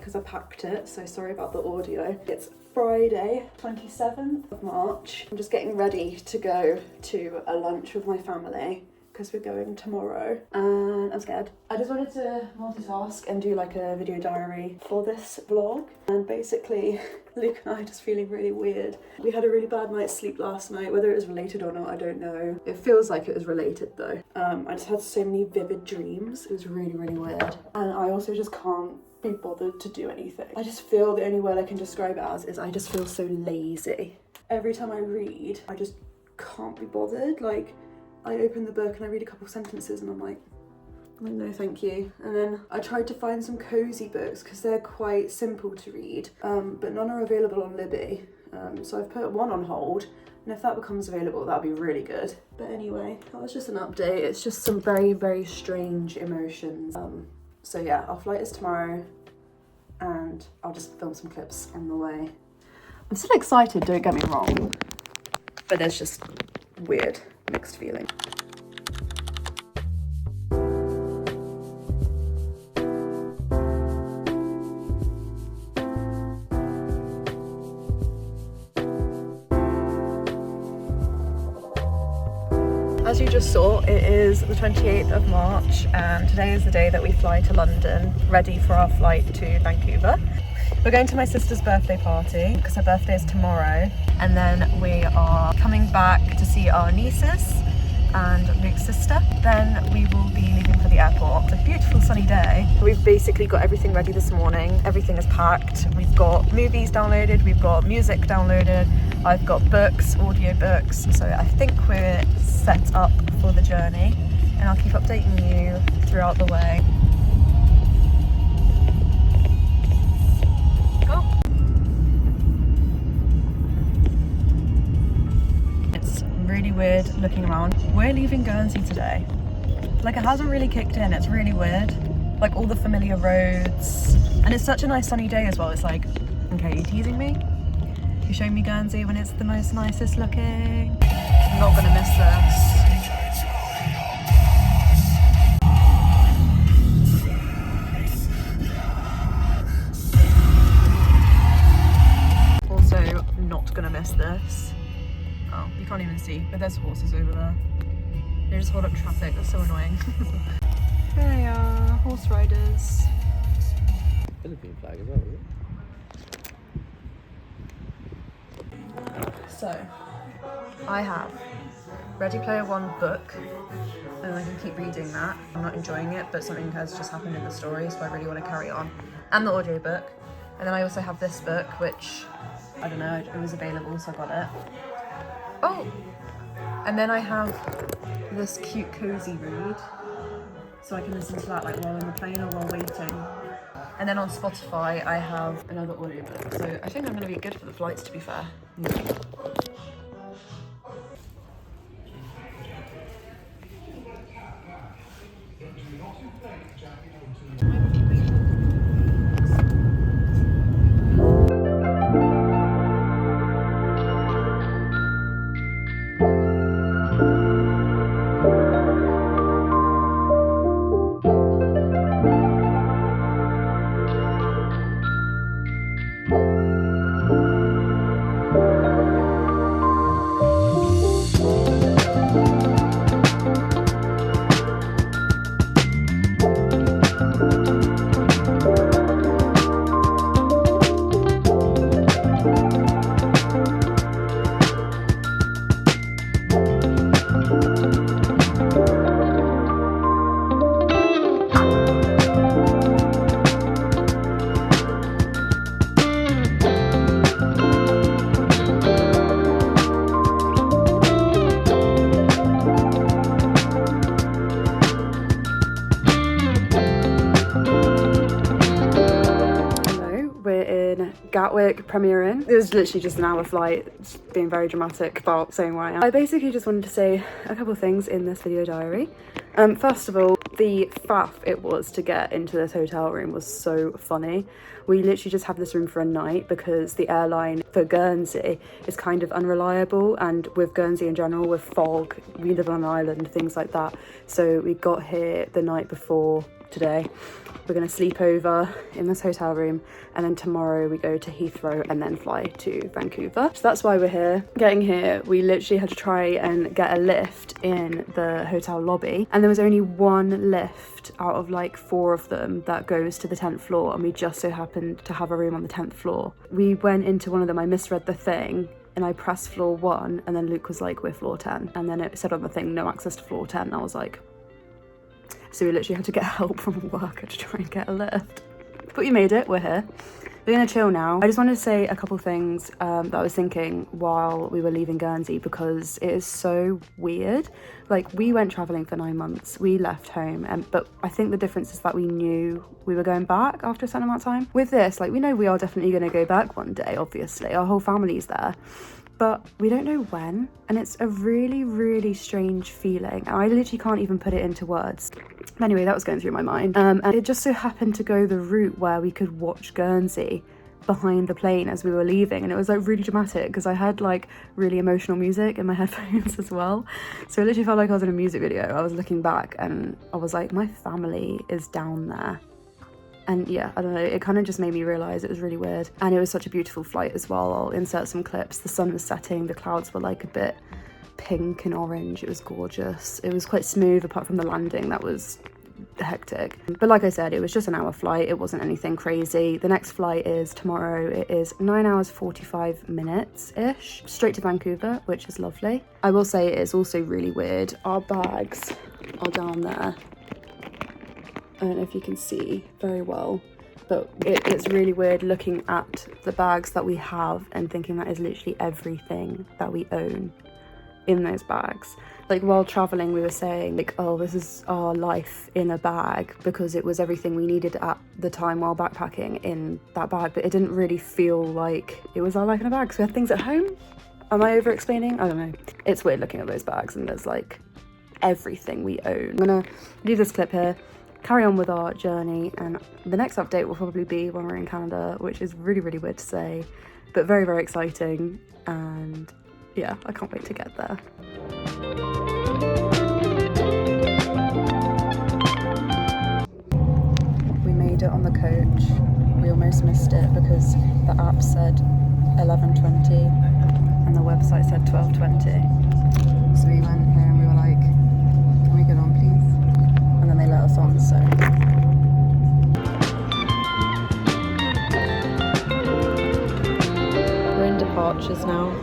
because I packed it, so sorry about the audio. It's Friday, 27th of March. I'm just getting ready to go to a lunch with my family because we're going tomorrow and I'm scared. I just wanted to multitask and do like a video diary for this vlog, and basically Luke and I are just feeling really weird. We had a really bad night's sleep last night. Whether it was related or not, I don't know. It feels like it was related though. I just had so many vivid dreams. It was really, really weird. And I also just can't be bothered to do anything. I just feel the only word I can describe it as is I just feel so lazy. Every time I read, I just can't be bothered. Like, I open the book and I read a couple sentences and I'm like, no thank you. And then I tried to find some cozy books because they're quite simple to read, but none are available on Libby. So I've put one on hold, and if that becomes available, that'd be really good. But anyway, that was just an update. It's just some very, very strange emotions. So yeah, our flight is tomorrow and I'll just film some clips on the way. I'm still excited, don't get me wrong, but there's just weird mixed feeling. As you just saw, it is the 28th of March and today is the day that we fly to London, ready for our flight to Vancouver. We're going to my sister's birthday party because her birthday is tomorrow, and then we are coming back to see our nieces and Luke's sister. Then we will be leaving for the airport. It's a beautiful sunny day. We've basically got everything ready this morning. Everything is packed. We've got movies downloaded, we've got music downloaded, I've got books, audio books. So I think we're set up for the journey, and I'll keep updating you throughout the way. It's really weird looking around. We're leaving Guernsey today. Like, it hasn't really kicked in. It's really weird. Like, all the familiar roads, and it's such a nice sunny day as well. It's like, okay, are you teasing me? You showing me Guernsey when it's the most nicest looking? I'm not gonna miss this. Also, not gonna miss this. Oh, you can't even see, but there's horses over there. They just hold up traffic, that's so annoying. There they are, horse riders. Philippine flag as well, is it? So, I have Ready Player One book, and I can keep reading that. I'm not enjoying it, but something has just happened in the story, so I really want to carry on. And the audiobook. And then I also have this book, which, I don't know, it was available, so I got it. Oh! And then I have this cute cozy read, so I can listen to that like while on the plane or while waiting. And then on Spotify I have another audiobook, so I think I'm going to be good for the flights, to be fair. Gatwick premiering. It was literally just an hour flight, just being very dramatic about saying where I am. I basically just wanted to say a couple of things in this video diary. First of all, the faff it was to get into this hotel room was so funny. We literally just have this room for a night because the airline for Guernsey is kind of unreliable, and with Guernsey in general, with fog, we live on an island, things like that. So we got here the night before today. We're going to sleep over in this hotel room, and then tomorrow we go to Heathrow and then fly to Vancouver. So that's why we're here. Getting here, we literally had to try and get a lift in the hotel lobby, and there was only one lift out of like 4 of them that goes to the 10th floor, and we just so happened to have a room on the 10th floor. We went into one of them, I misread the thing, and I pressed floor 1, and then Luke was like, we're floor 10, and then it said on the thing, no access to floor 10. And I was like, so we literally had to get help from a worker to try and get a lift. But we made it, we're here. We're gonna chill now. I just wanted to say a couple things that I was thinking while we were leaving Guernsey, because it is so weird. Like, we went traveling for 9 months, we left home, but I think the difference is that we knew we were going back after a certain amount of time. With this, like, we know we are definitely gonna go back one day, obviously, our whole family's there. But we don't know when, and it's a really, really strange feeling, and I literally can't even put it into words. Anyway, that was going through my mind, and it just so happened to go the route where we could watch Guernsey behind the plane as we were leaving, and it was like really dramatic because I had like really emotional music in my headphones as well, so it literally felt like I was in a music video. I was looking back and I was like, my family is down there. And yeah, I don't know, it kind of just made me realise it was really weird. And it was such a beautiful flight as well. I'll insert some clips. The sun was setting, the clouds were like a bit pink and orange. It was gorgeous. It was quite smooth apart from the landing, that was hectic. But like I said, it was just an hour flight. It wasn't anything crazy. The next flight is tomorrow. It is 9 hours 45 minutes-ish, straight to Vancouver, which is lovely. I will say it is also really weird. Our bags are down there. I don't know if you can see very well, but it's really weird looking at the bags that we have and thinking that is literally everything that we own in those bags. Like, while traveling, we were saying like, oh, this is our life in a bag, because it was everything we needed at the time while backpacking in that bag, but it didn't really feel like it was our life in a bag because we had things at home. Am I over explaining? I don't know. It's weird looking at those bags and there's like everything we own. I'm gonna leave this clip here, carry on with our journey, and the next update will probably be when we're in Canada, which is really, really weird to say, but very, very exciting. And yeah, I can't wait to get there. We made it on the coach. We almost missed it because the app said 11:20 and the website said 12:20. So we went here and we were like, can we get on please? And then they let us on, so. We're in departures now.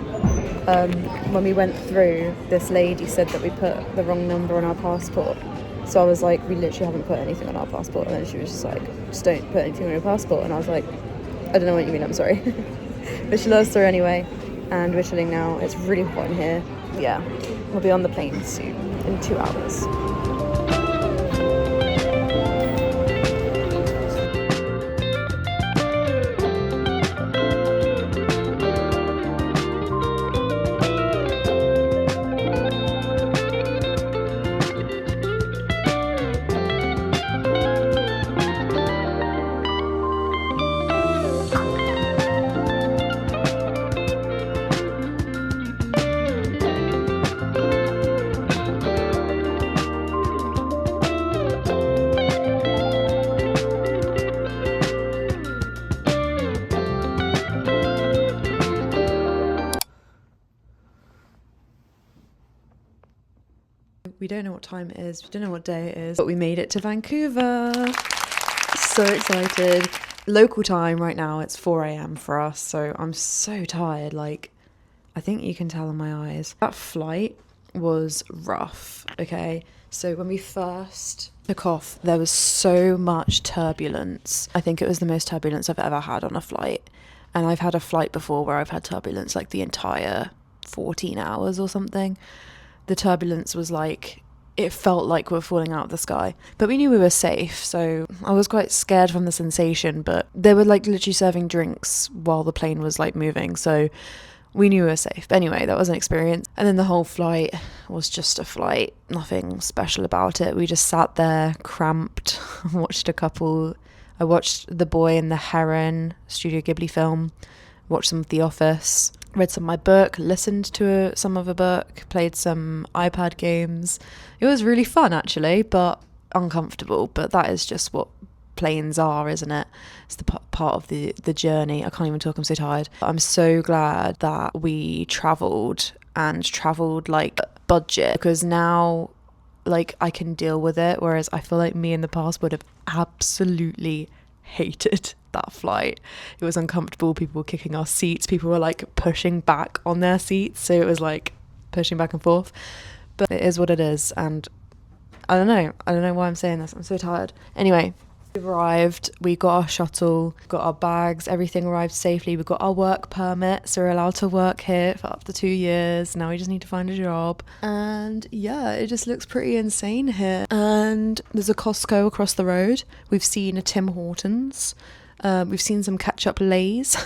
When we went through, this lady said that we put the wrong number on our passport. So I was like, we literally haven't put anything on our passport. And then she was just like, just don't put anything on your passport. And I was like, I don't know what you mean, I'm sorry. But she let us through anyway. And we're chilling now. It's really hot in here. Yeah, we'll be on the plane soon, in 2 hours. We don't know what time it is, we don't know what day it is, but we made it to Vancouver. So excited. Local time right now, it's 4 a.m. for us, so I'm so tired. Like, I think you can tell in my eyes. That flight was rough, okay? So when we first took off, there was so much turbulence. I think it was the most turbulence I've ever had on a flight. And I've had a flight before where I've had turbulence like the entire 14 hours or something. The turbulence was like, it felt like we were falling out of the sky. But we knew we were safe, so I was quite scared from the sensation, but they were like literally serving drinks while the plane was like moving, so we knew we were safe. But anyway, that was an experience. And then the whole flight was just a flight, nothing special about it. We just sat there, cramped, watched a couple. I watched The Boy and the Heron, Studio Ghibli film. watched some of The Office, read some of my book, listened to some of a book, played some iPad games. It was really fun actually, but uncomfortable. But that is just what planes are, isn't it? It's the part of the journey. I can't even talk, I'm so tired. I'm so glad that we travelled like budget, because now like I can deal with it, whereas I feel like me in the past would have absolutely hated that flight. It was uncomfortable. People were kicking our seats, people were like pushing back on their seats, so it was like pushing back and forth. But it is what it is, and I don't know why I'm saying this. I'm so tired. Anyway, we arrived, we got our shuttle, got our bags, everything arrived safely. We got our work permit, so we're allowed to work here for up to 2 years. Now we just need to find a job. And yeah, it just looks pretty insane here. And there's a Costco across the road. We've seen a Tim Hortons. We've seen some ketchup Lays.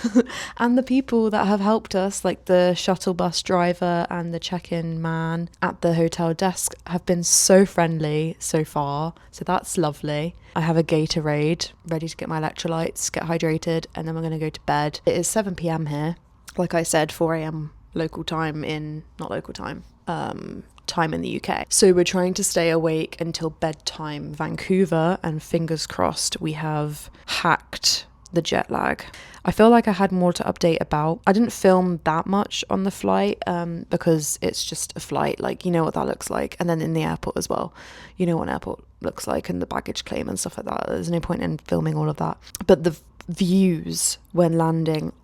And the people that have helped us, like the shuttle bus driver and the check-in man at the hotel desk, have been so friendly so far, so that's lovely. I have a Gatorade ready to get my electrolytes, get hydrated, and then we're going to go to bed. It is 7 p.m. here, like I said, 4 a.m. local time in, not local time, time in the UK. So we're trying to stay awake until bedtime Vancouver, and fingers crossed we have hacked the jet lag. I feel like I had more to update about. I didn't film that much on the flight because it's just a flight, like you know what that looks like, and then in the airport as well, you know what an airport looks like, and the baggage claim and stuff like that. There's no point in filming all of that. But the views when landing,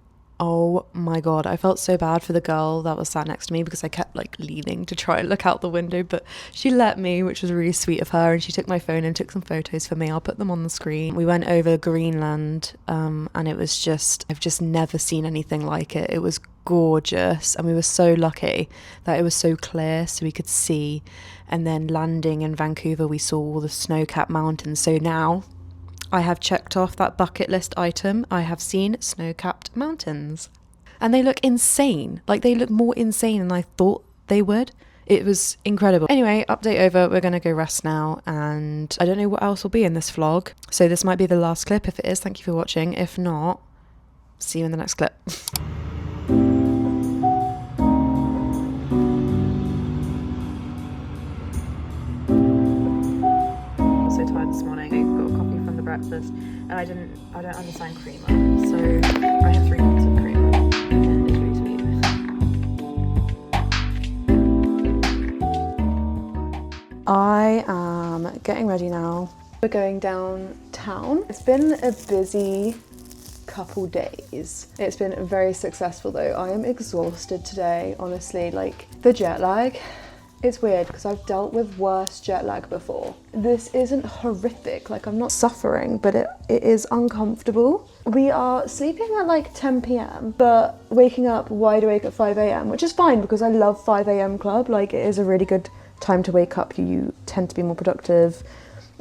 oh my god, I felt so bad for the girl that was sat next to me, because I kept like leaning to try and look out the window, but she let me, which was really sweet of her, and she took my phone and took some photos for me. I'll put them on the screen. We went over Greenland and it was just, I've just never seen anything like it. It was gorgeous, and we were so lucky that it was so clear so we could see. And then landing in Vancouver, we saw all the snow-capped mountains. So now I have checked off that bucket list item. I have seen snow-capped mountains. And they look insane. Like, they look more insane than I thought they would. It was incredible. Anyway, update over. We're going to go rest now. And I don't know what else will be in this vlog. So this might be the last clip. If it is, thank you for watching. If not, see you in the next clip. So tired this morning. I got a coffee from the breakfast, and I don't understand creamer, so I have 3 cups of creamer, and it's really sweet. I am getting ready now. We're going downtown. It's been a busy couple days. It's been very successful though. I am exhausted today, honestly. Like, the jet lag, it's weird because I've dealt with worse jet lag before. This isn't horrific, like I'm not suffering, but it is uncomfortable. We are sleeping at like 10 p.m, but waking up wide awake at 5 a.m, which is fine because I love 5 a.m. club. Like, it is a really good time to wake up. You tend to be more productive.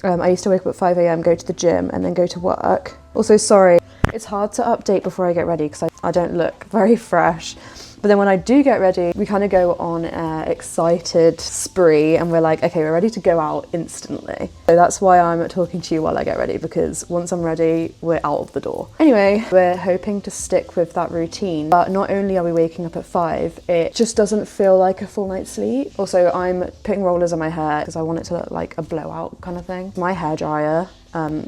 I used to wake up at 5 a.m, go to the gym, and then go to work. Also, sorry, it's hard to update before I get ready because I don't look very fresh. But then when I do get ready, we kind of go on an excited spree, and we're like, okay, we're ready to go out instantly. So that's why I'm talking to you while I get ready, because once I'm ready, we're out of the door. Anyway, we're hoping to stick with that routine, but not only are we waking up at 5, it just doesn't feel like a full night's sleep. Also, I'm putting rollers on my hair because I want it to look like a blowout kind of thing. My hairdryer,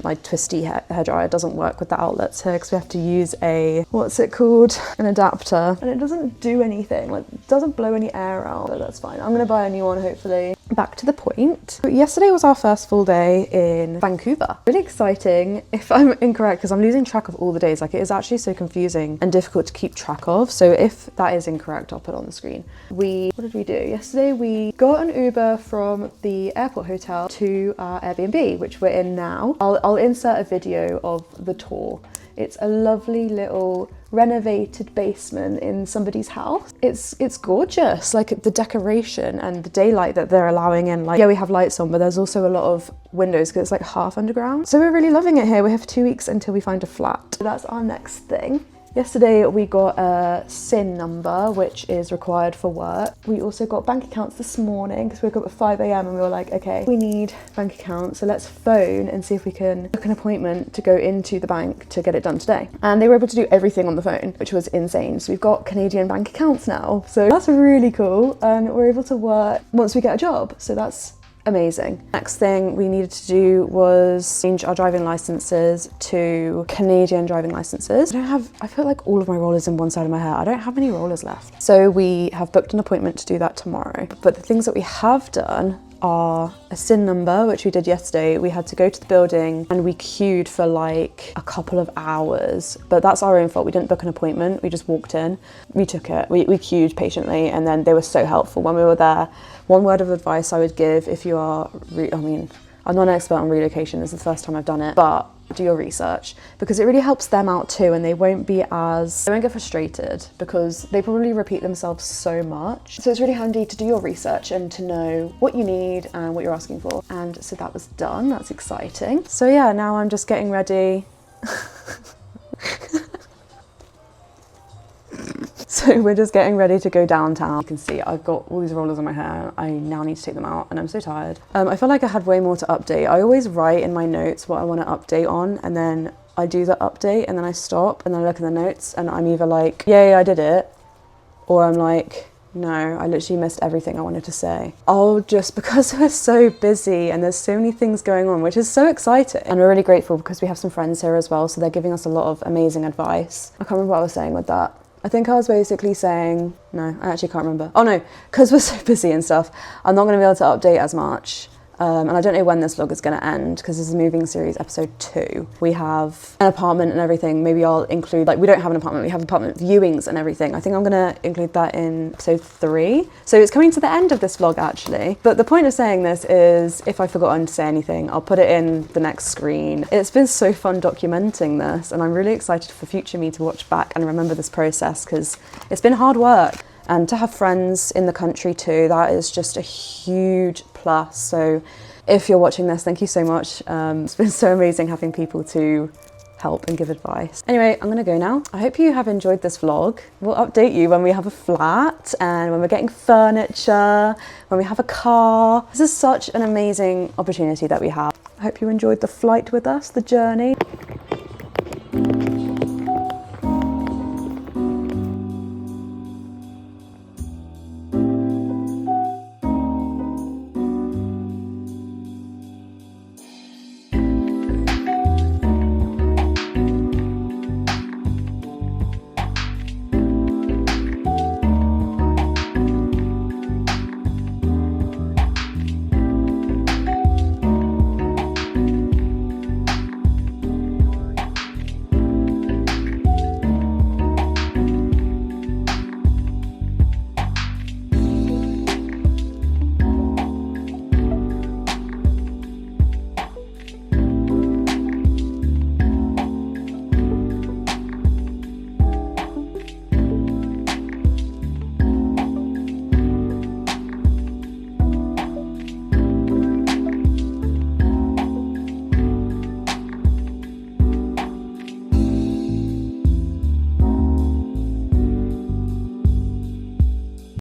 my twisty hairdryer, doesn't work with the outlets here because we have to use a, what's it called? An adapter. And it doesn't do anything, like it doesn't blow any air out, but that's fine. I'm gonna buy a new one, hopefully. Back to the point. Yesterday was our first full day in Vancouver. Really exciting, if I'm incorrect, because I'm losing track of all the days. Like, it is actually so confusing and difficult to keep track of. So if that is incorrect, I'll put it on the screen. What did we do? Yesterday we got an Uber from the airport hotel to our Airbnb, which we're in now. I'll insert a video of the tour. It's a lovely little renovated basement in somebody's house. It's gorgeous, like the decoration and the daylight that they're allowing in. Like, yeah, we have lights on, but there's also a lot of windows because it's like half underground. So we're really loving it here. We have 2 weeks until we find a flat. So that's our next thing. Yesterday we got a SIN number, which is required for work. We also got bank accounts this morning because we woke up at 5 a.m. and we were like, okay, we need bank accounts, so let's phone and see if we can book an appointment to go into the bank to get it done today. And they were able to do everything on the phone, which was insane. So we've got Canadian bank accounts now, so that's really cool, and we're able to work once we get a job, so that's amazing. Next thing we needed to do was change our driving licenses to Canadian driving licenses. I feel like all of my rollers in one side of my hair. I don't have any rollers left. So we have booked an appointment to do that tomorrow. But the things that we have done are a SIN number, which we did yesterday. We had to go to the building and we queued for like a couple of hours, but that's our own fault. We didn't book an appointment, we just walked in, we took it, we queued patiently, and then they were so helpful when we were there. One word of advice I would give if you are, I'm not an expert on relocation, this is the first time I've done it, but do your research because it really helps them out too, and they won't get frustrated because they probably repeat themselves so much. So it's really handy to do your research and to know what you need and what you're asking for. And so that was done, that's exciting. So yeah, now I'm just getting ready. So we're just getting ready to go downtown. You can see I've got all these rollers on my hair. I now need to take them out and I'm so tired. I feel like I had way more to update. I always write in my notes what I want to update on, and then I do the update and then I stop and then I look at the notes and I'm either like, yay, I did it, or I'm like, no, I literally missed everything I wanted to say. Because we're so busy and there's so many things going on, which is so exciting. And we're really grateful because we have some friends here as well, so they're giving us a lot of amazing advice. I can't remember what I was saying with that. I think I was basically saying, no, I actually can't remember. Oh no, because we're so busy and stuff, I'm not going to be able to update as much. And I don't know when this vlog is going to end because this is Moving Series episode 2. We have an apartment and everything. Maybe I'll include, like, we don't have an apartment, we have apartment viewings and everything. I think I'm going to include that in episode 3. So it's coming to the end of this vlog actually. But the point of saying this is if I've forgotten to say anything, I'll put it in the next screen. It's been so fun documenting this and I'm really excited for future me to watch back and remember this process because it's been hard work. And to have friends in the country too, that is just a huge plus. So if you're watching this, thank you so much. It's been so amazing having people to help and give advice. Anyway, I'm gonna go now. I hope you have enjoyed this vlog. We'll update you when we have a flat and when we're getting furniture, when we have a car. This is such an amazing opportunity that we have. I hope you enjoyed the flight with us, the journey.